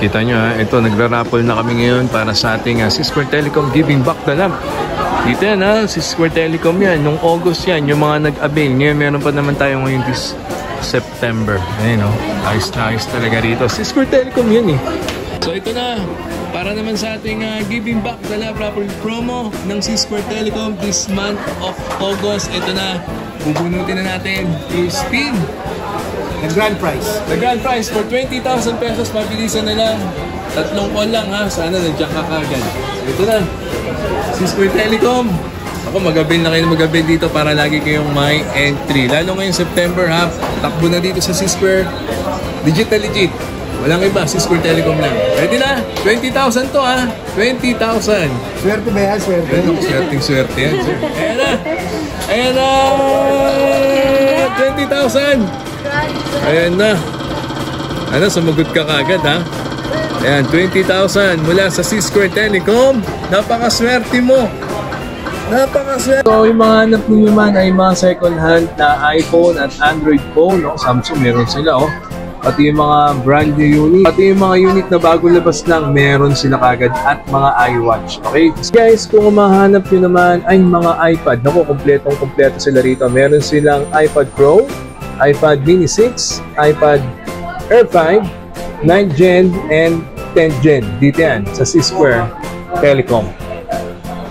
Kita nyo ha, ito nagra-raffle na kami ngayon para sa ating C-Square Telecom Giving Back the Love. Dito yan ha, C-Square Telecom yan. Nung August yan, yung mga nag-avail. Ngayon meron pa naman tayo ngayon this September. Ayun o, ayos na ayos talaga rito. C-Square Telecom yan eh. So ito na, para naman sa ating Giving Back the Love raffle promo ng C-Square Telecom this month of August. Ito na, bubunutin na natin yung spin. The grand prize. The grand prize for 20,000 pesos. Mabilisan na lang. 3 call lang ha. Sana nandiyan ka kagad. So ito na. C-Square Telecom. Ako mag-avail na kayo mag-avail dito para lagi kayong may entry. Lalo ngayong September ha. Takbo na dito sa C-Square. Digital legit. Walang iba. C-Square Telecom lang. Ready na? 20,000 to ha. 20,000. Swerte ba yan? Swerte. Swerte yan. Ayan na. Ayan na. 20,000. Ayan na. Ano, sumagot ka kagad ha. Ayan, 20,000 mula sa C-Square Telecom. Napakaswerte mo. Napakaswerte. So, yung mga hanap nyo naman ay mga second hand na iPhone at Android phone. No? Samsung meron sila oh. Pati yung mga brand new unit. Pati yung mga unit na bago labas lang, meron sila kagad at mga iWatch. Okay? Guys, kung mahanap nyo naman ay mga iPad. Naku, kompletong-kompleto sila rito. Meron silang iPad Pro, iPad Mini 6, iPad Air 5, 9th Gen, and 10th Gen. Dito yan, sa C-Square Telecom.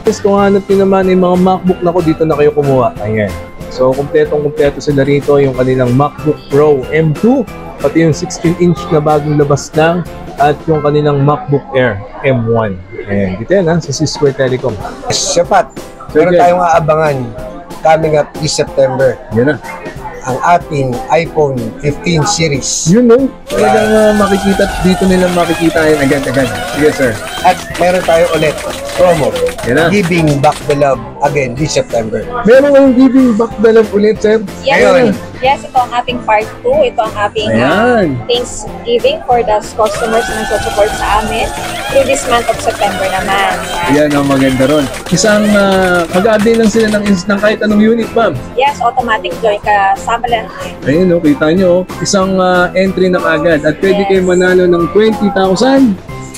Guys, kung hanap nyo naman yung mga MacBook, na ko dito na kayo kumuha. Ayan. So, kompletong-kompleto sila rito. Yung kanilang MacBook Pro M2, pati yung 16-inch na bagong labas lang, at yung kanilang MacBook Air M1. Ayan. Dito yan ha, sa C-Square Telecom. Sapat. Meron tayong aabangan coming up this September. Yan na. Ang ating iPhone 15 series. Yun no? Talagang makikita, dito nila makikita yan agad-agad. Yes sir. At meron tayo ulit promo. Yan na. Giving Back the Love again this September. Meron kayong Giving Back the Love ulit sir? Ngayon. Yes, ito ang ating part 2. Ito ang ating Thanksgiving for the customers na nagsusupport sa amin through this month of September naman. Yan ang maganda ron. Isang mag-a-avail lang sila ng kahit anong unit, ma'am. Yes, automatic join. Kasama lang. Ayun, no, kita nyo. Isang entry na agad. At pwede kayo manalo ng 20,000,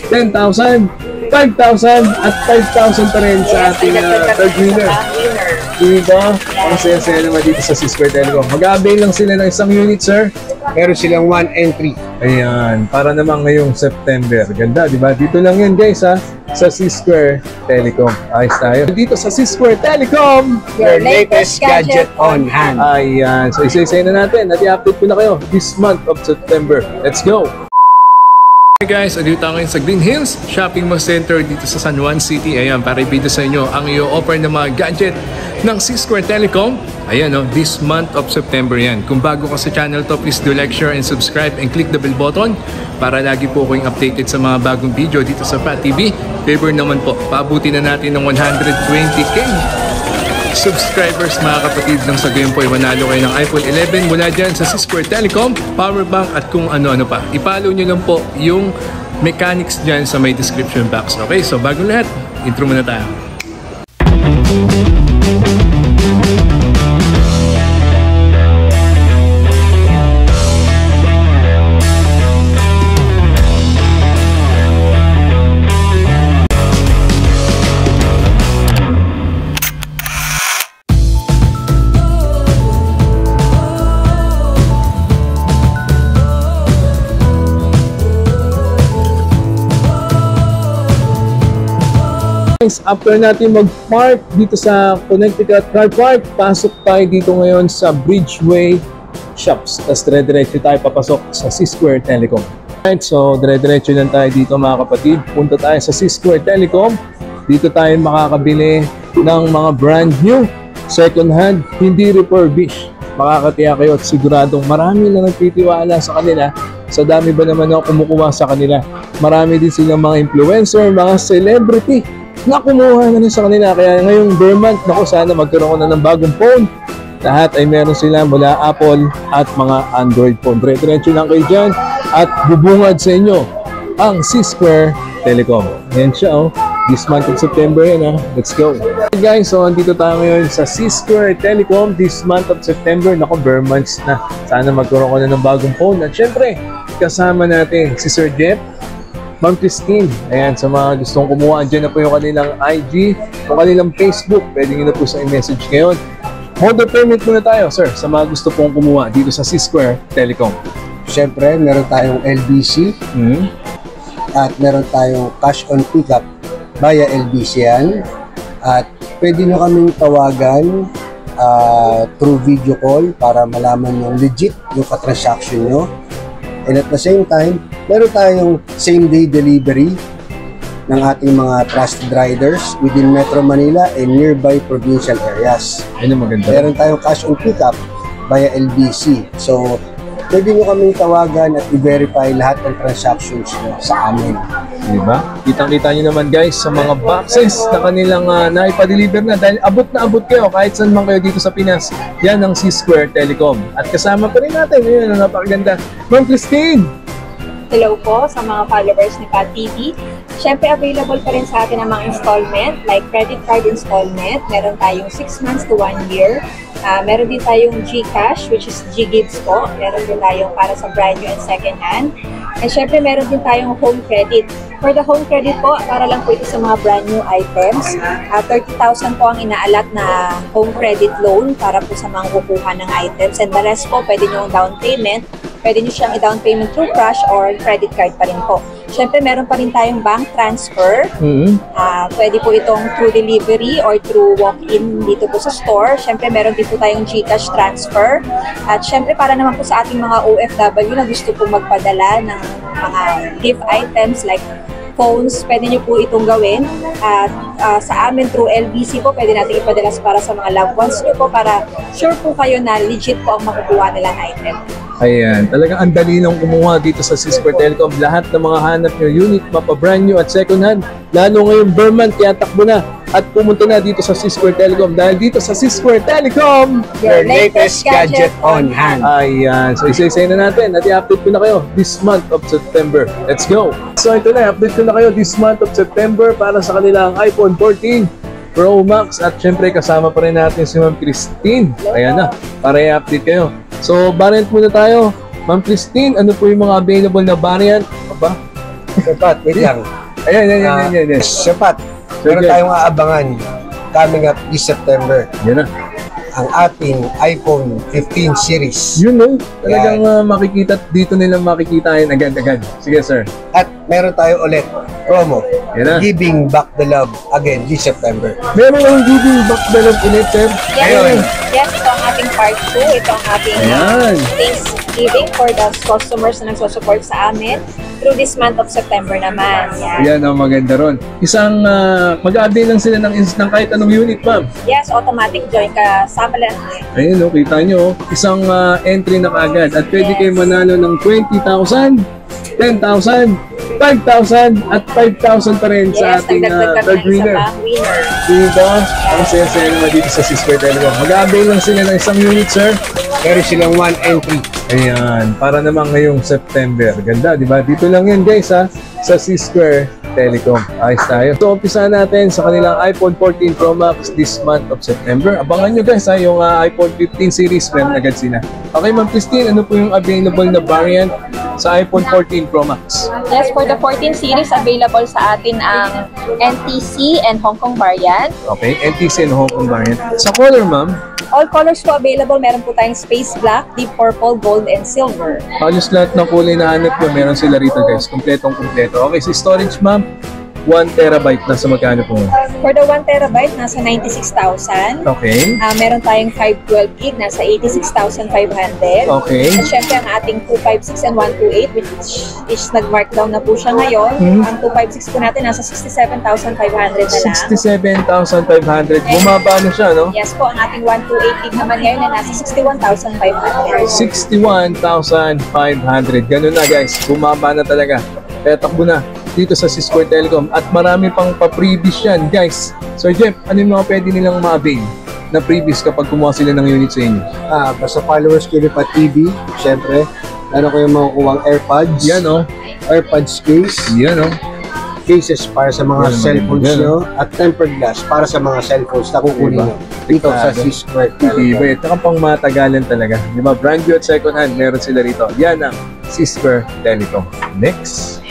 10,000, 5,000, at 5,000 pa rin sa ating third winner. Diba? Ang saya-saya naman dito sa C-Square Telecom. Mag-a-avail lang sila ng isang unit, sir. Meron silang 1 entry. Ayan, para naman ngayong September. Ganda, di ba? Dito lang yan, guys, ha? Sa C-Square Telecom. Ayos tayo. Dito sa C-Square Telecom, Your latest gadget on hand. Ayan. So, isa-isa na natin. At i-update ko na kayo this month of September. Let's go! Hey guys, andito tayo ngayon sa Green Hills Shopping Mall Center dito sa San Juan City. Ayan, para i-video sa inyo ang i-offer ng mga gadget ng C-Square Telecom. Ayan o, this month of September yan. Kung bago ka sa channel to, please do like, share, and subscribe and click the bell button para lagi po kayong updated sa mga bagong video dito sa Pat TV. Favor naman po, paabuti na natin ng 120k subscribers mga kapatid. Nang sa gayon po ay manalo kayo ng iPhone 11 mula dyan sa C-Square Telecom, power bank at kung ano-ano pa. I-follow nyo lang po yung mechanics dyan sa may description box. Okay, so bagong lahat, intro muna tayo. After natin mag-park dito sa Connecticut Car Park, pasok tayo dito ngayon sa Bridgeway Shops. Tapos dire-diretso tayo papasok sa C-Square Telecom. Right, so dire-diretso lang tayo dito mga kapatid. Punta tayo sa C-Square Telecom. Dito tayo makakabili ng mga brand new, second hand, hindi refurbished. Makakatiya kayo at siguradong marami na nagtitiwala sa kanila. Sa dami ba naman ako kumukuha sa kanila. Marami din silang mga influencer, mga celebrity na kumuha na rin sa kanila. Kaya ngayong Vermont, naku, sana magkaroon ko na ng bagong phone. Lahat ay meron sila mula Apple at mga Android phone. Diretso lang kayo dyan at bubungad sa inyo ang C-Square Telecom. Yan siya oh. This month of September yan ha. Let's go. Okay guys, so andito tayo ngayon sa C-Square Telecom this month of September. Naku, Vermonts na. Sana magkaroon ko na ng bagong phone. At syempre, kasama natin si Sir Jeff. Ma'am Christine. Ayan, sa mga gustong kumuha, andyan na po yung kanilang IG, yung kanilang Facebook. Pwede nyo na po sa i-message ngayon. Mode of payment muna tayo, sir, sa mga gusto pong kumuha dito sa C-Square Telecom. Siyempre, meron tayong LBC at meron tayong cash on pickup via LBC yan. At pwede nyo kaming tawagan through video call para malaman yung legit yung ka-transaction nyo. And at the same time, meron tayong same-day delivery ng ating mga trusted riders within Metro Manila and nearby provincial areas. Ayun yung maganda. Meron tayong cash on pickup via LBC. So, pwede nyo kaming tawagan at i-verify lahat ng transactions nyo sa amin. Diba? Kitang-kita nyo naman guys sa mga boxes na kanilang naipa-deliver na dahil abot na abot kayo kahit saan man kayo dito sa Pinas. Yan ang C-Square Telecom. At kasama pa rin natin, yun ang napakaganda, Ma'am Christine! Hello po sa mga followers ni Pat TV. Siyempre, available pa rin sa atin ang mga installment, like credit card installment. Meron tayong 6 months to 1 year. Meron din tayong GCash, which is G-Gives po. Meron din tayong para sa brand new and second hand. And syempre, meron din tayong home credit. For the home credit po, para lang po ito sa mga brand new items. 30,000 po ang inaalat na home credit loan para po sa mga kukuha ng items. And the rest po, pwede nyo down payment. Pwede nyo siyang i-down payment through cash or credit card pa rin po. Siyempre, meron pa rin tayong bank transfer. Pwede po itong through delivery or through walk-in dito po sa store. Siyempre, meron din po tayong GCash transfer. At siyempre, para naman po sa ating mga OFW na gusto po magpadala ng mga gift items like phones, pwede nyo po itong gawin. At sa amin through LBC po, pwede natin ipadala para sa mga loved ones nyo po para sure po kayo na legit po ang makukuha nila na item. Ayan, talagang ang dali lang kumuha dito sa C-Square Telecom. Lahat ng mga hanap nyo, unit, mapa brand new at second hand. Lalo ngayong Burman, kaya takbo na at pumunta na dito sa C-Square Telecom. Dahil dito sa C-Square Telecom, your latest gadget on hand. Ayan, so isa-isay na natin at i-update ko na kayo this month of September. Let's go! So ito na, i-update ko na kayo this month of September para sa kanilang iPhone 14 Pro Max at syempre kasama pa rin natin si Ma'am Christine. Ayan na, para i-update kayo. So, variant muna tayo. Ma'am Christine, ano po yung mga available na variant? Aba? Sapat, wait lang. Ayan. Sapat, meron tayong aabangan coming up this September. Yan na. Ang ating iPhone 15 series. Yun no, talagang makikita, dito nilang makikita yun agad-agad. Sige sir. At meron tayo ulit promo. Yan na. Giving Back the Love again this September. Meron ang giving back the love ulit sir. Yes, ito ang ating part 2. Ito ang ating Thanksgiving for the customers na nagsusupport sa amin through this month of September naman. Yan ang maganda ron. Isang mag-a-avail lang sila ng kahit anong unit, ma'am. Yes, automatic join ka. Sama lang. Ayun, no, kita nyo. Isang entry na kagad. At pwede kayo manalo ng 20,000, 10,000, 5,000 at 5,000 pa rin sa ating third winner. Diba? Ang saya-saya naman dito sa C-Square Telecom. Mag-a-avail lang sila ng isang unit, sir. Meron silang 1 entry. Ayan, para naman ngayong September. Ganda, di ba? Dito lang yan guys ha, sa C-Square Telecom. Ayos tayo. So, umpisa natin sa kanilang iPhone 14 Pro Max this month of September. Abangan nyo guys ha, yung iPhone 15 series, meron agad sila. Okay, Ma'am Christine, ano po yung available na variant sa iPhone 14 Pro Max? Yes, for the 14 series, available sa atin ang NTC and Hong Kong variant. Okay, NTC and Hong Kong variant. Sa color, ma'am? All colors po available. Meron po tayong space black, deep purple, gold, and silver. Halos lahat ng kulay na hanap nyo, meron sila rito guys. Kompletong-kompleto. Okay, si storage, ma'am? 1 terabyte na sa magkano po? For the 1 terabyte, nasa 96,000. Okay. Meron tayong 512 gig, nasa 86,500. Okay. At syempre, ang ating 256 and 128, which is nag-markdown na po siya ngayon. Ang 256 po natin, nasa 67,500 na lang. 67,500. Bumaba na siya, no? Yes po, ang ating 128 gig naman ngayon na nasa 61,500. 61,500. Ganun na guys. Bumaba na talaga. Kaya takbo na dito sa C-Square Telecom. At marami pang pa-previous yan, guys. So, Jeff, ano yung mga pwede nilang ma-avail na previous kapag kumuha sila ng unit sa inyo? Basta followers ko pa TV, syempre. Ano ko yung makukuha AirPods. Yan, oh. AirPods case. Yan, oh. Cases para sa mga cellphones nyo. At tempered glass para sa mga cellphones na kukunin nyo. Dito sa C-Square Telecom. Diba, ito kang pang matagalan talaga. Diba, brand new at second hand, meron sila rito. Yan ang C-Square Telecom. Next.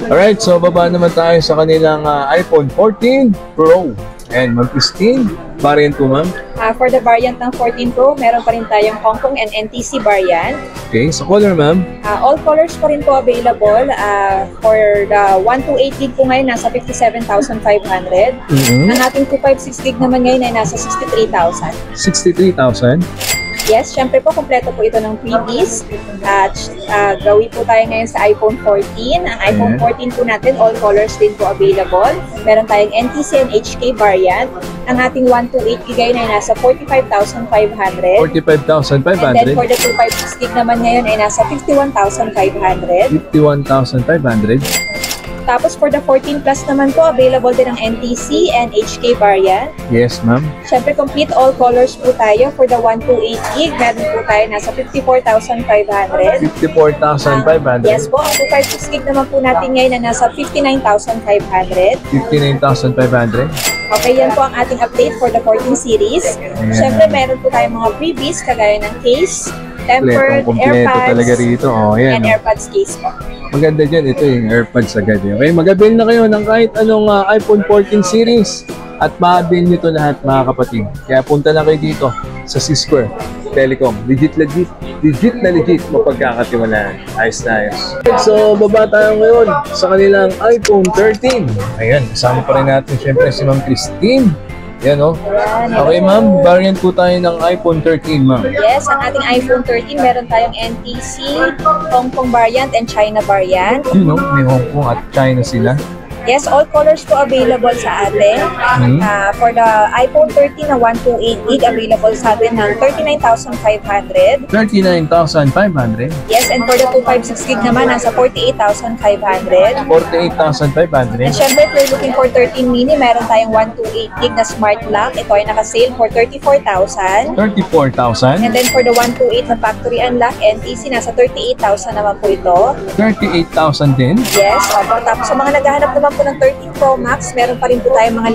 Alright, so baba naman tayo sa kanilang iPhone 14 Pro. And Ma'am Christine, variant po ma'am. For the variant ng 14 Pro, meron pa rin tayong Hong Kong and NTC variant. Okay, sa color ma'am. All colors pa rin po available. For the 128 gig po ngayon, nasa 57,500. Ang ating 256 gig naman ngayon ay nasa 63,000. 63,000? Yes, syempre po, kompleto po ito ng freebies. Gawi po tayo ngayon sa iPhone 14. Ang iPhone 14 po natin, all colors din po available. Meron tayong NTC and HK variant. Ang ating 128 gig ay nasa 45,500. 45,500? And then for the 256 gig naman ngayon ay nasa 51,500. 51,500? Tapos for the 14 Plus naman po, available din ang NTC and HK variant. Yes, ma'am. Siyempre, complete all colors po tayo. For the 128 gig, meron po tayo nasa 54,500. 54,500? Yes po, ang 256 gig naman po natin ngayon na nasa 59,500. 59,500? Okay, yan po ang ating update for the 14 series. Siyempre, meron po tayong mga freebies kagaya ng case, tempered, kompleto AirPods, talaga rito. Oh, yan, and AirPods case po. Maganda dyan, ito yung AirPods agad. Okay, mag-avail na kayo ng kahit anong iPhone 14 series at ma-avail nyo ito lahat mga kapatid. Kaya punta na kayo dito sa C-Square Telecom. Legit mapagkakatiwalaan. Ayos na ayos. So, baba tayo ngayon sa kanilang iPhone 13. Ayan, kasama pa rin natin syempre si Ma'am Christine. Yan o. Okay ma'am, variant po tayo ng iPhone 13 ma'am. Yes, ang ating iPhone 13, meron tayong NTC, Hong Kong variant, and China variant. You know, may Hong Kong at China sila. Yes, all colors po available sa atin. For the iPhone 13 na 128 gig, available sa atin ng 39,500. 39,500? Yes, and for the 256 gig naman, nasa 48,500. 48,500? And syempre, if you're looking for 13 mini, meron tayong 128 gig na smart lock. Ito ay naka-sale for 34,000. 34,000? And then for the 128 na factory unlock, NTC, nasa 38,000 naman po ito. 38,000 din? Yes, opo. Tapos sa mga naghahanap naman po ng 13 Pro Max, meron pa rin po tayong mga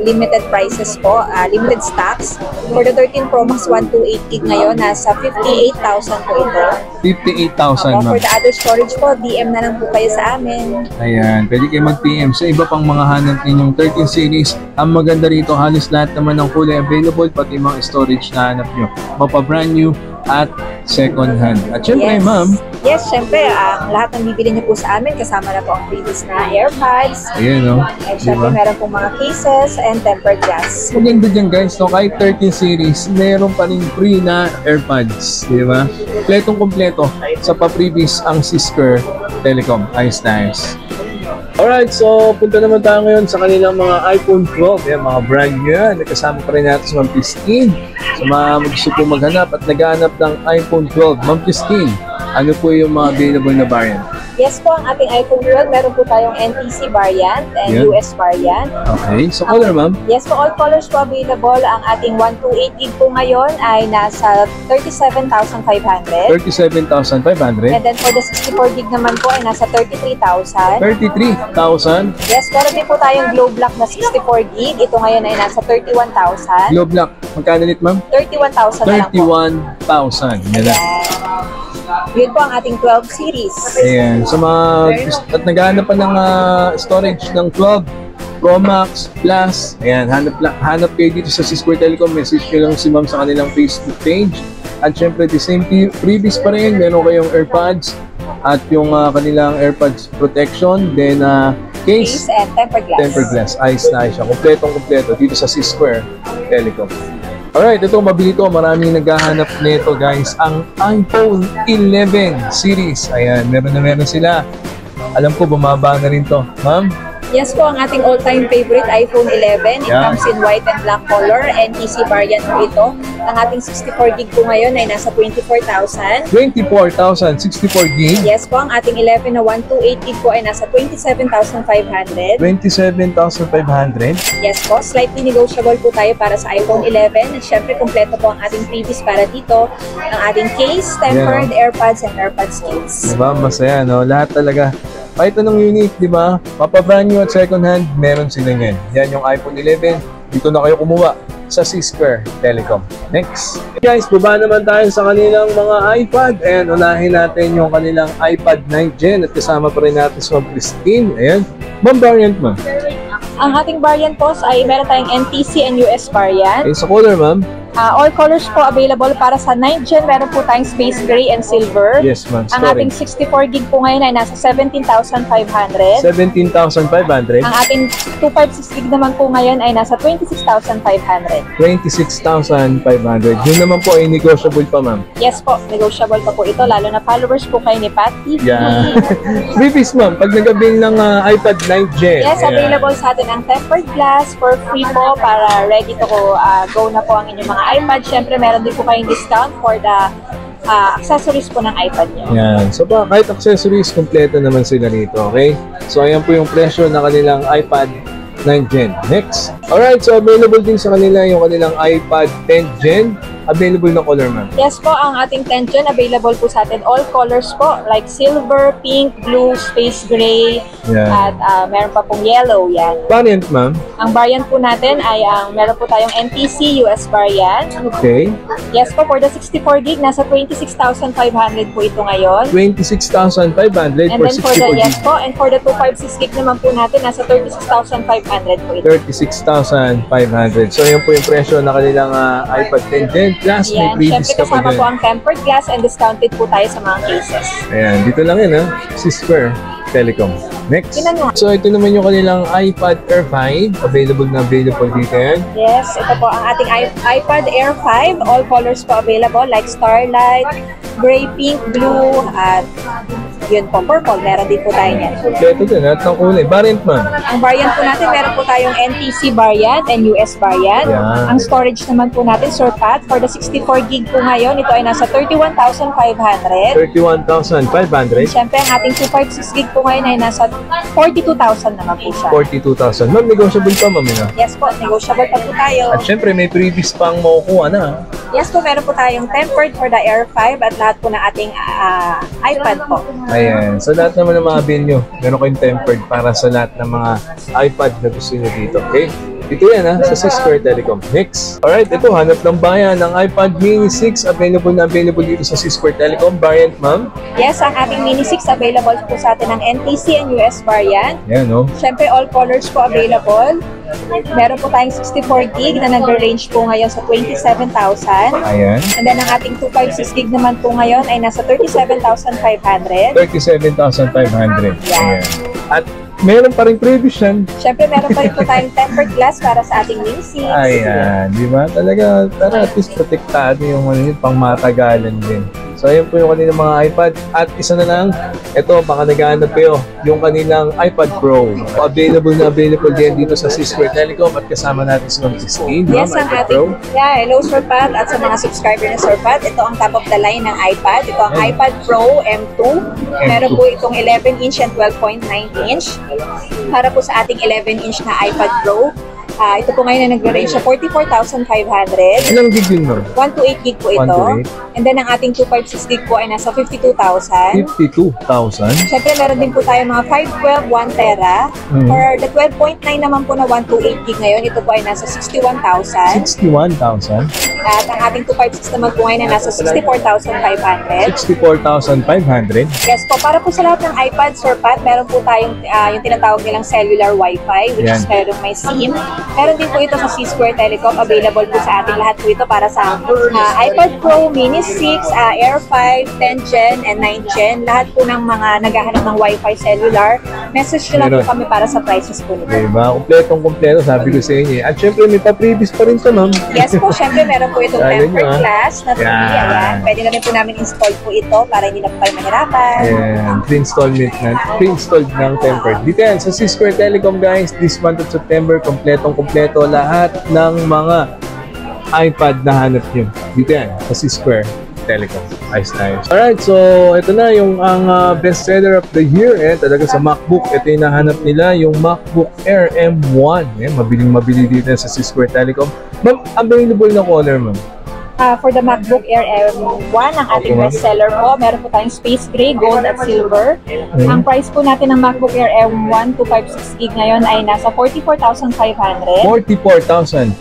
limited prices po, limited stocks. For the 13 Pro Max 128 gig ngayon, nasa 58,000 po ito. 58,000 For ma'am. the other storage po, DM na lang po kayo sa amin. Ayan, pwede kayo mag-PM sa iba pang mga hanap ninyong 13 series. Ang maganda rito, halos lahat naman ng kulay available, pati mga storage na hanap nyo. Mapa brand new at second hand. At syempre, Yes. ma'am. Yes, syempre, lahat ng bibili niyo po sa amin, kasama na po ang previous na AirPods. Ayan, no? And syempre, meron pong mga cases and tempered glass. Maganda dyan guys, no? Kahit 13 series, meron pa rin free na AirPods, di ba? Kompletong-kompleto sa pa-previous ang C-Square Telecom. Ayos na ayos. Alright, so punta naman tayo ngayon sa kanilang mga iPhone 12. Yan, mga brand new yan. Nakasama pa rin natin si Ma'am Christine. Sa mga gusto po maghanap at naghahanap ng iPhone 12. Ma'am Christine, ano po yung mga available na variant? Yes po, ang ating iPhone 12, meron po tayong NTC variant and Yeah. US variant. Okay, so color ma'am? Yes po, all colors po available. Ang ating 128 gig po ngayon ay nasa 37,500. 37,500? And then for the 64 gig naman po ay nasa 33,000. 33,000? Yes, meron din po tayong Glow Black na 64 gig. Ito ngayon ay nasa 31,000. Glow Black, magkano ulit ma'am? 31,000 na lang po. 31,000. Yan lang. Yun po ang ating 12 series. Ayan. Sa mga at naghahanap pa ng storage ng 12 Pro Max Plus. Ayan, hanap kayo dito sa C-Square Telecom. Message nyo lang si ma'am sa kanilang Facebook page. At syempre, the same previous pa rin. Meron kayong AirPods at yung kanilang AirPods protection. Then, case And tempered glass. tempered glass. Ayos na ayos siya. Kompletong-kompleto dito sa C-Square Telecom. Alright, ito mabili to. Maraming naghahanap nito guys. Ang iPhone 11 series. Ayan, meron sila. Alam ko, bumaba na rin to. Ma'am? Yes po, ang ating all-time favorite iPhone 11. It comes in white and black color. NTC variant po ito. Ang ating 64 gig po ngayon ay nasa 24,000. 24,000, 64 gig. Yes po, ang ating 11 na 128 gig po ay nasa 27,500. 27,500. Yes po, slightly negotiable po tayo para sa iPhone 11. At syempre, kompleto po ang ating freebies para dito. Ang ating case, tempered, AirPods, and AirPods case. Diba? Masaya, no? Lahat talaga. Kahit anong unit, di ba? Mapa-brand new at second hand, meron sila yan. Yan yung iPhone 11. Dito na kayo kumuha. sa C-Square Telecom. Next. Guys, baba naman tayo sa kanilang mga iPad and unahin natin yung kanilang iPad 9th Gen at kasama pa rin natin sa Christine. Ayan. Ma'am, variant ma'am. Ang ating variant po ay meron tayong NTC and US variant. Okay, sa color ma'am. All colors po available para sa 9th Gen. Meron po tayong space gray and silver. Yes ma'am. Ang ating 64 gig po ngayon ay nasa 17,500. 17,500. Ang ating 256 gig naman po ngayon ay nasa 26,500. 26,500. Yun naman po ay negotiable pa ma'am. Yes po, negotiable pa po ito, lalo na followers po kayo ni Pat TV. Yeah. Freebies ma'am, pag nag-avail ng iPad 9th Gen. Yes, available sa atin ang tempered glass for free po para ready to go na po ang inyong mga iPad. Siyempre, meron din po kayong discount for the accessories po ng iPad niyo. Yan. So kahit accessories, kompleto naman sila rito, okay? So ayan po yung presyo ng kanilang iPad 9th Gen. Next. Alright, so available din sa kanila yung kanilang iPad 10th Gen. Available na color ma'am. Yes po, ang ating 10th Gen available po sa atin all colors po like silver, pink, blue, space gray, at meron pa pong yellow yan. Variant ma'am. Ang variant po natin ay meron po tayong NTC US variant. Okay. Yes po, for the 64 gig, nasa 26,500 po ito ngayon. 26,500 And for then 64 for the, gig. yes po, and for the 256 gig naman po natin, nasa 36,500 po ito. 36,500. So yun po yung presyo ng kanilang iPad 10th Gen. Plus may Yan, freebies syempre ka pa kasama dyan. po ang tempered glass and discounted po tayo sa mga cases. Ayan, dito lang yun C-Square Telecom. Next. Tingnan mo. So ito naman yung kanilang iPad Air 5. Available dito yan. Yes, ito po ang ating iPad Air 5. All colors po available like starlight, gray, pink, blue, at yun po, purple. Meron din po tayo niyan. Kompleto din at ang kulay. Variant ma'am. Ang variant po natin, meron po tayong NTC variant and US variant. Yan. Ang storage naman po natin, Sir Pat, for the 64 gig po ngayon, ito ay nasa 31,500. 31,500. Siyempre, ang ating 256 gig po ngayon ay nasa 42,000 naman po siya. 42,000. Ma'am, negotiable pa ma'am yun. Yes po, negotiable pa po tayo. At syempre may freebies pang makukuha na. Yes po, meron po tayong tempered for the Air 5 at lahat po ng ating iPad po. Ayan. Sa lahat naman ng mga bill nyo, meron kayong tempered para sa lahat ng mga iPad na gusto nyo dito. Okay? Dito yan sa C-Square Telecom. Next. Alright, ito hanap ng bayan ng iPad Mini 6. Available dito sa C-Square Telecom. Variant ma'am. Yes, ang ating Mini 6 available po sa atin ng NTC and US variant. Yan no. Siyempre, all colors po available. Meron po tayong 64 gig na nag-range po ngayon sa 27,000. Ayan. And then ang ating 256 gig naman po ngayon ay nasa 37,500. 37,500. Yan. At meron pa rin previous yan. Siyempre, meron pa rin po tayong tempered glass para sa ating Mini 6. Ayan, di ba? Talaga, at least protektado yung pang matagalan din. So, ayun po yung kanilang mga iPad. At isa na lang, ito, baka naghahanap kayo, yung kanilang iPad Pro. Available din dito sa C-Square Telecom at kasama natin si Ma'am Christine. Yes, Ma'am, ang iPad ating, hello Sir Pat at sa mga subscriber ni Sir Pat. Ito ang top of the line ng iPad. Ito ang iPad Pro M2. Meron po itong 11-inch and 12.9-inch. Para po sa ating 11-inch na iPad Pro. Ito po ngayon na nag-range sa 44,500. Ilang gig yun, ma'am? 128 gig po ito. 128. And then ang ating 256 gig po ay nasa 52,000. 52,000. Siyempre, meron din po tayo mga 512, 1 tera. For the 12.9 naman po na 128 gig ngayon, ito po ay nasa 61,000. 61,000. At ang ating 256 naman po ngayon ay nasa 64,500. 64,500. Yes po, para po sa lahat ng iPad, Sir Pat, meron po tayong yung tinatawag nilang cellular Wi-Fi, which is merong may SIM. Meron din po ito sa C-Square Telecom. Available po sa ating lahat po ito para sa iPad Pro, Mini 6, Air 5, 10 Gen, and 9 Gen. Lahat po ng mga naghahanap ng Wi-Fi cellular, message nyo lang po kami para sa prices po nito. Diba? Kompletong-kompleto, sabi ko sa inyo. At syempre, may pa-previous pa rin ito, ma'am. Yes po, syempre meron po itong tempered glass na ayan. Pwede na rin po namin install po ito para hindi na po kayo mahirapan. Ayan, pre-installed ng tempered. Dito yan, sa C-Square Telecom guys, this month of September, kompletong-kompleto lahat ng mga iPad na hanap nyo. Dito yan, sa C-Square Telecom. Ayos na yun. Alright, so ito na yung ang best seller of the year. Talaga sa MacBook, ito yung nahanap nila, yung MacBook Air M1. Mabiling-mabili dito sa C-Square Telecom. Ma'am, available na color, ma'am? For the MacBook Air M1, ang ating best seller po, meron po tayong Space Gray, Gold at Silver. Ang price po natin ng MacBook Air M1 256GB ngayon ay nasa 44,500. 44,500?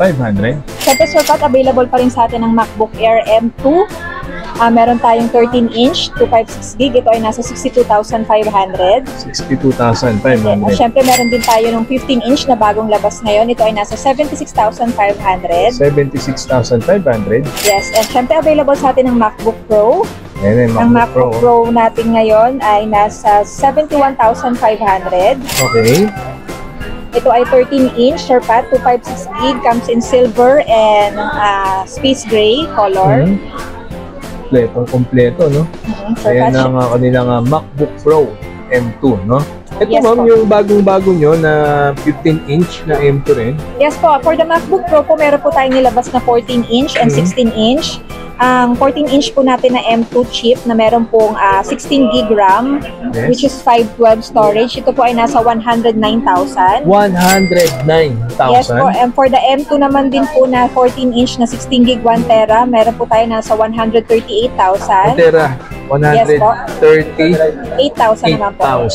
Siyempre, Sir Pat, available pa rin sa atin ng MacBook Air M2. Meron tayong 13-inch 256GB. Ito ay nasa 62,500. 62,500. Siyempre, meron din tayo ng 15-inch na bagong labas ngayon. Ito ay nasa 76,500. 76,500? Yes, and siyempre available sa atin ng MacBook Pro. Ayan, Ang MacBook Pro natin ngayon ay nasa 71,500. Okay. Ito ay 13-inch, Sir Pat, 256GB, comes in silver and space gray color. Kompleto, no? Sir Ayan Pat, ang kanilang MacBook Pro M2, no? Ito, Yes, ma'am, po. yung bagong-bago nyo na 15-inch na M2 rin. Yes po, for the MacBook Pro po, meron po tayong nilabas na 14-inch and 16-inch. Ang 14-inch po natin na M2 chip na meron pong 16GB RAM, Yes. which is 512 storage. Ito po ay nasa 109,000. 109,000? Yes po, and for the M2 naman din po na 14-inch na 16GB 1TB, meron po tayo nasa 138,000. Tera, Yes po. 138,000. 8,000 naman po.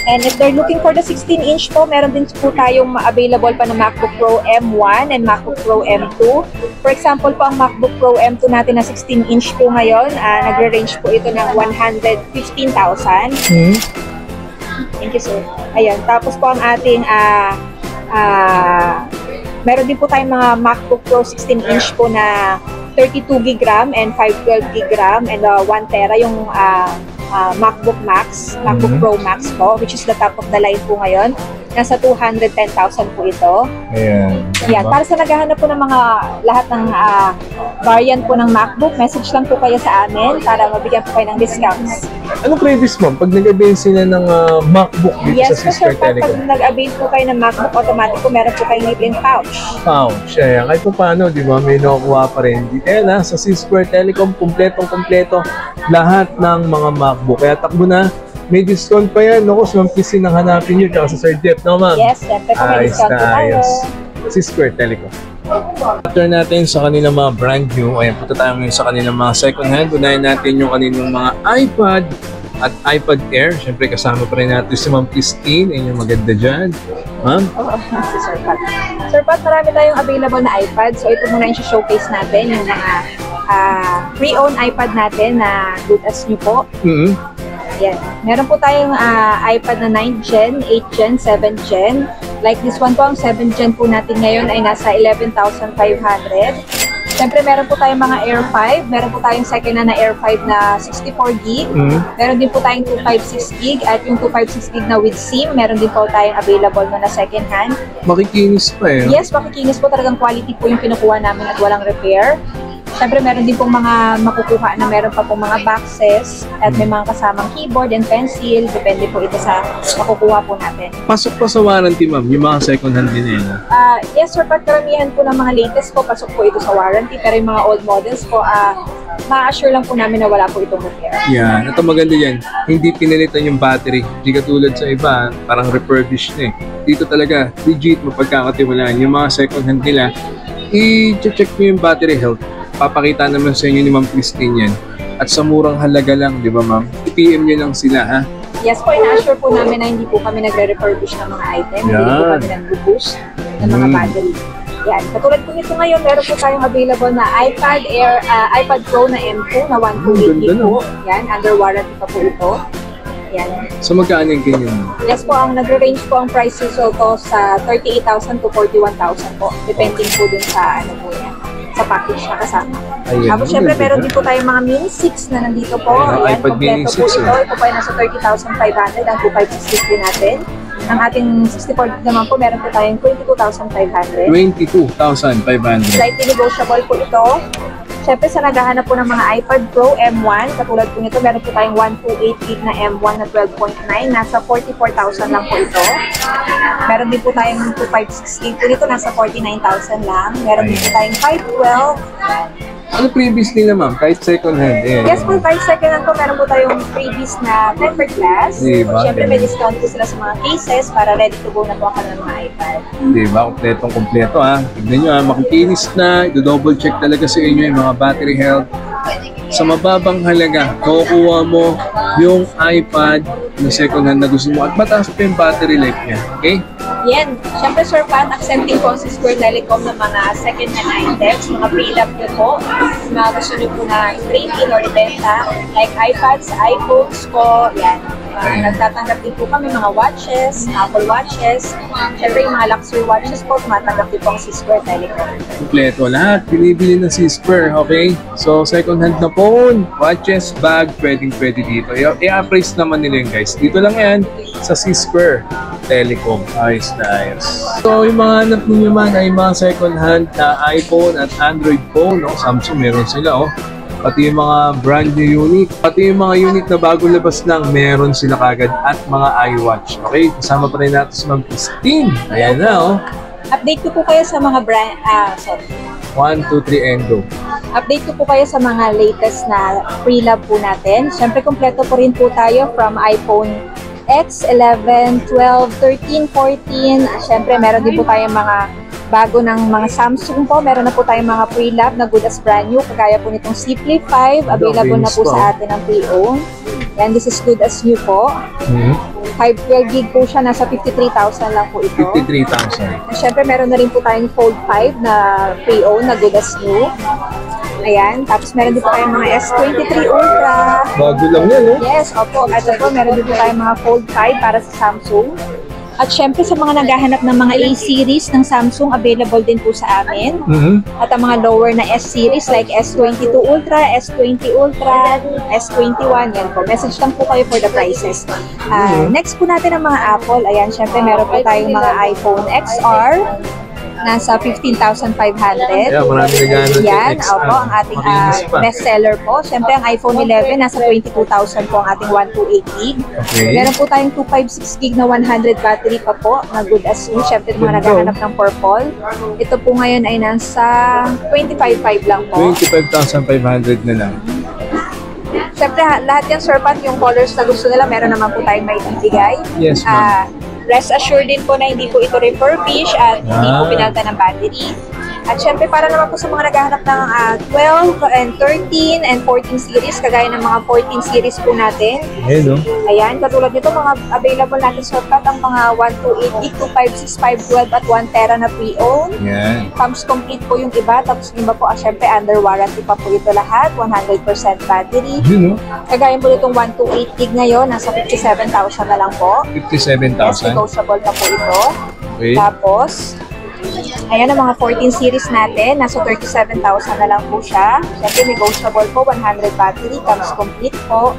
And if they're looking for the 16-inch po, meron din po tayong available pa na MacBook Pro M1 and MacBook Pro M2. For example po, ang MacBook Pro M2 natin na 16-inch po ngayon, nagre-range po ito ng 115,000. Thank you, sir. Ayan, tapos po ang ating meron din po tayong mga MacBook Pro 16-inch po na 32GB RAM and 512GB RAM and 1TB yung MacBook Max, MacBook Pro Max po, which is the top of the line po ngayon. Nasa 210,000 po ito. Ayan. Yan, para sa naghahanap po ng mga lahat ng variant po ng MacBook, message lang po kayo sa amin para mabigyan po kayo ng discounts. Anong previous, ma'am? Pag nag-avail sila ng MacBook dito Yes, sa Sisker pag Telecom? nag-avail po kayo ng MacBook, automatic po meron po kayong libreng pouch. Pouch. Ayan. Kahit pa paano, di ba? May nakukuha pa rin. Kaya na, sa Sisker Telecom, kumpletong-kumpleto lahat ng mga MacBook. Kaya takbo na. May discount pa yan. Naku, Ma'am Christine ang hanapin nyo. Tsaka sa Sir Jeff, no, ma'am? Yes, syempre po may Ayos discount na po tayo. ayos. Sisker Telecom. After natin sa kanilang mga brand new, ayan, punta tayo ngayon sa kanilang mga second hand. Unahin natin yung kanilang mga iPad at iPad Air. Siyempre, kasama pa rin natin si Ma'am Christine. Ayan yung maganda dyan. Ma'am? Oo, si Sir Pat. Sir Pat, marami tayong available na iPad. So, ito muna yung showcase natin, yung mga pre-owned iPad natin na good as new po. Yan. Meron po tayong iPad na 9th Gen, 8th Gen, 7th Gen. Like this one po, ang 7th Gen po natin ngayon ay nasa 11,500. Siyempre, meron po tayong mga Air 5. Meron po tayong second na Air 5 na 64GB. Meron din po tayong 256GB at yung 256GB na with SIM. Meron din po tayong available na second hand. Makikinis pa eh. Yes, makikinis po, talagang quality po yung kinukuha namin at walang repair. Siyempre, meron din pong mga makukuha na meron pa pong mga boxes at may mga kasamang keyboard and pencil. Depende po ito sa makukuha po natin. Pasok pa sa warranty, ma'am, yung mga second hand din eh. Yes, sir, pagkaramihan po ng mga latest po, pasok po ito sa warranty. Pero yung mga old models po, ma-assure lang po namin na wala po itong repair. Yan. Ito maganda yan. Hindi pinalitan yung battery. Hindi katulad sa iba, parang refurbished na eh. Dito talaga, legit, mapagkakatiwalaan. Yung mga second hand nila, i-check nyo yung battery health. Papakita naman sa inyo ni Ma'am Christine yan. At sa murang halaga lang, di ba, ma'am? I-PM nyo lang sila, ha? Yes po, ina-assure po namin na hindi po kami nagre-refurbish ng mga item. Hindi po kami nag-boost ng mga battery. Yan. Katulad po nito ngayon, meron po tayong available na iPad Air, iPad Pro na M2 na 128GB po. Yan, under warranty pa po ito. Yan. So magkano yung ganyan? Yes po, ang nagre-range po ang prices ko sa 38,000 to 41,000 po. Depending po dun sa ano po yan, sa package na kasama. Ayun. Tapos syempre meron din po tayong mga Mini 6 na nandito po. Ayan, iPad Mini 6 po ito. Ito po ay nasa 30,500 ang 256 po natin. Ang ating 64 naman po, meron po tayong 22,500. 22,500. Slightly negotiable po ito. Siyempre sa naghahanap po ng mga iPad Pro M1, katulad po nito, meron po tayong 128GB na M1 na 12.9, nasa 44,000 lang po ito. Meron din po tayong 256GB po nito, nasa 49,000 lang. Meron din po tayong 512 Ano previous nila, ma'am? Kahit second hand. Yes po, kahit second hand po, meron po tayong previous na tempered glass. Diba? Siyempre may discount po sila sa mga cases para ready to go na po ako ng mga iPad. Diba? Kompletong-kompleto ha. Tignan nyo ha, makikinis na. Do-double check talaga sa inyo yung mga battery health. Sa mababang halaga, kukuha mo yung iPad na second hand na gusto mo at mataas pa yung battery life niya. Okay? Yan. Siyempre, Sir Pat, accepting po si Square Telecom ng mga second-hand items, mga pre-love nyo po, mga gusto nyo po na trade-in or ibenta, like iPads, iPhones po, yan. Nagtatanggap din po kami mga watches, Apple watches, siyempre yung mga luxury watches po, tumatanggap din po ang si Square Telecom. Kompleto lahat. Binibili ng C-Square, okay? So, second hand na phone, watches, bag, pwedeng-pwede dito. I-appraise naman nila yun, guys. Dito lang yan sa C-Square Telecom. Ayos na ayos. So, yung mga hanap ninyo man ay mga second hand na iPhone at Android phone. No? Samsung meron sila, oh. Pati yung mga brand new unit. Pati yung mga unit na bago labas lang, meron sila kagad at mga iWatch. Okay? Kasama pa rin natin si Ma'am Christine. Ayan na, oh. Update ko po kayo sa mga brand, 1, 2, 3, and go. Update ko po kayo sa mga latest na pre-love po natin. Siyempre, kompleto po rin po tayo from iPhone X, 11, 12, 13, 14. Siyempre, meron din po tayong mga bago ng mga Samsung po. Meron na po tayong mga pre-love na good as brand new. Kagaya po nitong Simply 5. Available na po sa atin ang pre-owned. And this is good as new po. 512 gig po siya. Nasa 53,000 lang po ito. 53,000. Siyempre, meron na rin po tayong Fold 5 na pre-owned na good as new. Ayan. Tapos meron din po tayong mga S23 Ultra. Bago lang yan, oh. Yes, opo. At po, meron din po tayong mga Fold 5 para sa Samsung. At syempre sa mga naghahanap ng mga A-series ng Samsung, available din po sa amin. At ang mga lower na S-series like S22 Ultra, S20 Ultra, S21, yan po. Message lang po kayo for the prices. Next po natin ang mga Apple. Ayan, syempre meron po tayong mga iPhone XR. Nasa 15,500. Yeah, marami naghahanap Yan, ng XR. opo, ang ating bestseller po. Siyempre, ang iPhone 11, nasa 22,000 po ang ating 128 gig. Okay. Meron po tayong 256 gig na 100 battery pa po, na good as new. Siyempre, mga naghahanap ng purple. Ito po ngayon ay nasa 25,500 lang po. 25,500 na lang. Siyempre, lahat yan, Sir Pat, yung colors na gusto nila, meron naman po tayong may ibigay. Yes, ma'am. Rest assured din po na hindi po ito refurbish at hindi po pinalta ng battery. At syempre, para naman po sa mga naghahanap ng 12 and 13 and 14 series, kagaya ng mga 14 series po natin. Ayan, no? Ayan, katulad nito, mga available natin sa shortcut, ang mga 128 gig, 256, 512 at 1 tera na pre-owned. Yan. Comes complete po yung iba, tapos yung iba po, syempre, under warranty pa po ito lahat, 100% battery. Yun, no? Kagaya po itong 128 gig ngayon, nasa 57,000 na lang po. 57,000. Negotiable pa po ito. Okay. Tapos, ayan ang mga 14 series natin. Nasa 37,000 na lang po siya. Siyempre, negotiable po. 100 battery. Comes complete po.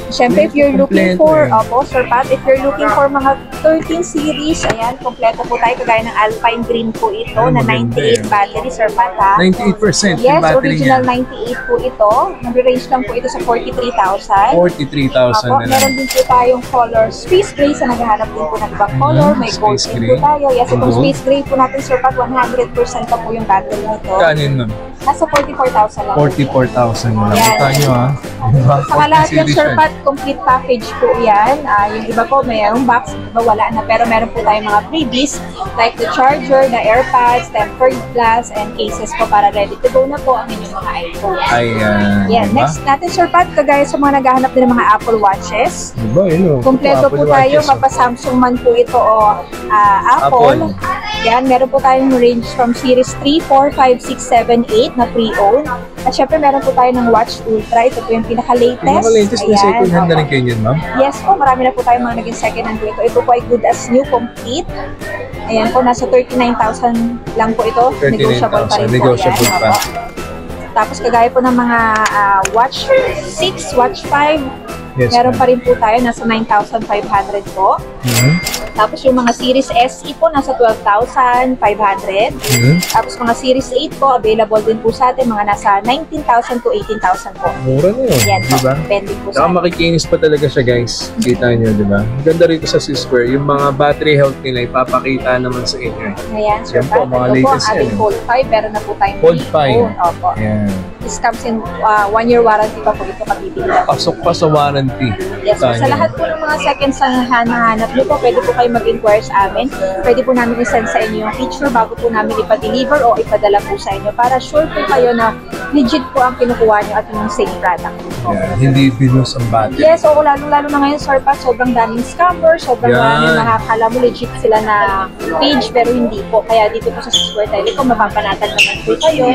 Siyempre, if you're looking for, opo, Sir Pat, if you're looking for mga 13 series, ayan, kompleto po tayo. Kagaya ng Alpine Green po ito, na 98 battery, Sir Pat, ha? 98% Yes, yung battery original niya. 98 po ito. Nag-range lang po ito sa 43,000. 43,000 Opo, na lang. meron din po tayong color Space Gray sa naghahanap din po ng ibang color. May gold Space din Gray. po tayo. Yes, itong Gold. Space Gray po natin, Sir Pat, 100% pa po yung battery nito. Kanin, ma'am? Nasa 44,000 lang. 44,000 na lang. Yan. Kita nyo, ha? Diba? Saka lahat 14 yan, Sir yan. Pat, complete package po yan. Yung iba po, mayroong box, iba wala na. Pero meron po tayong mga freebies like the charger, the AirPods, tempered glass, and cases po para ready to go na po ang inyong mga iPhone. Ayan. Yan, Diba? next natin, Sir Pat, kagaya sa mga naghahanap din ng mga Apple Watches. Diba, yun, o. Kompleto po Apple tayo, Watches, o. mapa-Samsung man po ito o Apple. Yan, meron po tayong range from Series 3, 4, 5, 6, 7, 8 na pre-owned. At syempre, meron po tayo ng Watch Ultra. Ito po yung pinaka-latest. Pinaka-latest na Ayan, second hand na opo. rin kayo yun, ma'am? Yes po, marami na po tayong mga naging second hand po ito. Ito po ay good as new, complete. Ayan po, nasa 39,000 lang po ito. Negotiable pa rin 39,000. po. Negotiable Yan, pa. opo. Tapos kagaya po ng mga Watch 6, Watch 5, Yes, meron ma'am. pa rin po tayo, nasa 9,500 po. Tapos yung mga Series SE po, nasa 12,500. Tapos mga Series 8 po, available din po sa atin, mga nasa 19,000 to 18,000 po. Mura na yun, Yan po, diba? pending po sa Saka atin. makikinis pa talaga siya, guys. Kita nyo, di ba? Ang ganda rito sa C-Square, yung mga battery health nila, ipapakita naman sa inyo. Ayan, Sir Yan po, Pat, mga ito po ang latest ating yan. Fold 5, meron na po tayong Fold 5. pre-owned. Opo. Ayan. This comes in 1-year warranty pa po ito kabibili. Pasok pa sa warranty. Yes, so, sa lahat po ng mga seconds na nahanap nyo po, pwede po kayo mag-inquire sa amin. Pwede po namin i-send sa inyo yung picture bago po namin ipa-deliver o ipadala po sa inyo para sure po kayo na legit po ang kinukuha nyo at yung same product. Yan, hindi binus ang battery. Yes, so lalo na ngayon, sir, pa sobrang daming scammer, sobrang maraming nakakala mo legit sila na page pero hindi po. Kaya dito po sa Square Telecom, mapapanatan naman po kayo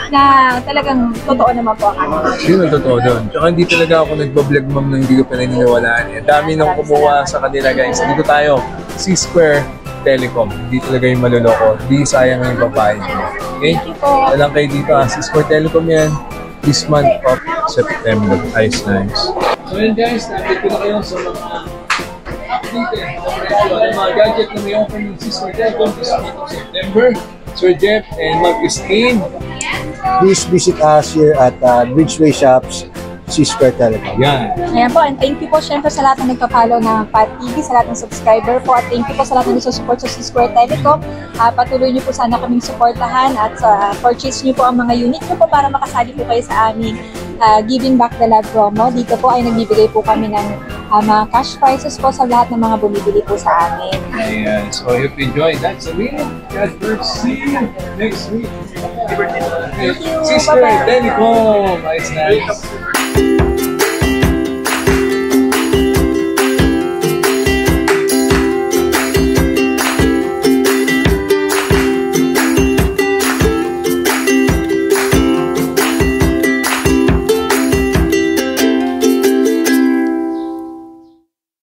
na talagang totoo naman po ang amin. Yun ang totoo doon. Tsaka hindi talaga ako nagbablog, ma'am, nang hindi ko pinaniniwalaan. Ang dami nang kumuha sa kanila, guys. Dito tayo, C-Square Telecom. Hindi talaga yung maluloko. Hindi sayang yung babae. Okay? Walang kayo dito, ha. C-Square Telecom yan. This month of September. Nice. So yun, guys. Nandito na kayo sa mga updated ng mga gadget na may offer ng C-Square Telecom this month of September. Sir Jeff and Ma'am Christine. Please visit us here at Bridgeway Shops, C-Square Telecom. Yan. Ayan po, and thank you po syempre sa lahat na nagpa-follow ng Pat TV, sa lahat ng subscriber po, at thank you po sa lahat na nagsusupport sa C-Square Telecom. Patuloy niyo po sana kaming supportahan at purchase niyo po ang mga unit niyo po para makasali po kayo sa aming Giving Back the Love promo. Dito po ay nagbibigay po kami ng mga cash prizes po sa lahat ng mga bumibili po sa amin. Ayan. So if you enjoy, that's a win. Guys, we'll see you next week. Thank you. C-Square Telecom. Nice.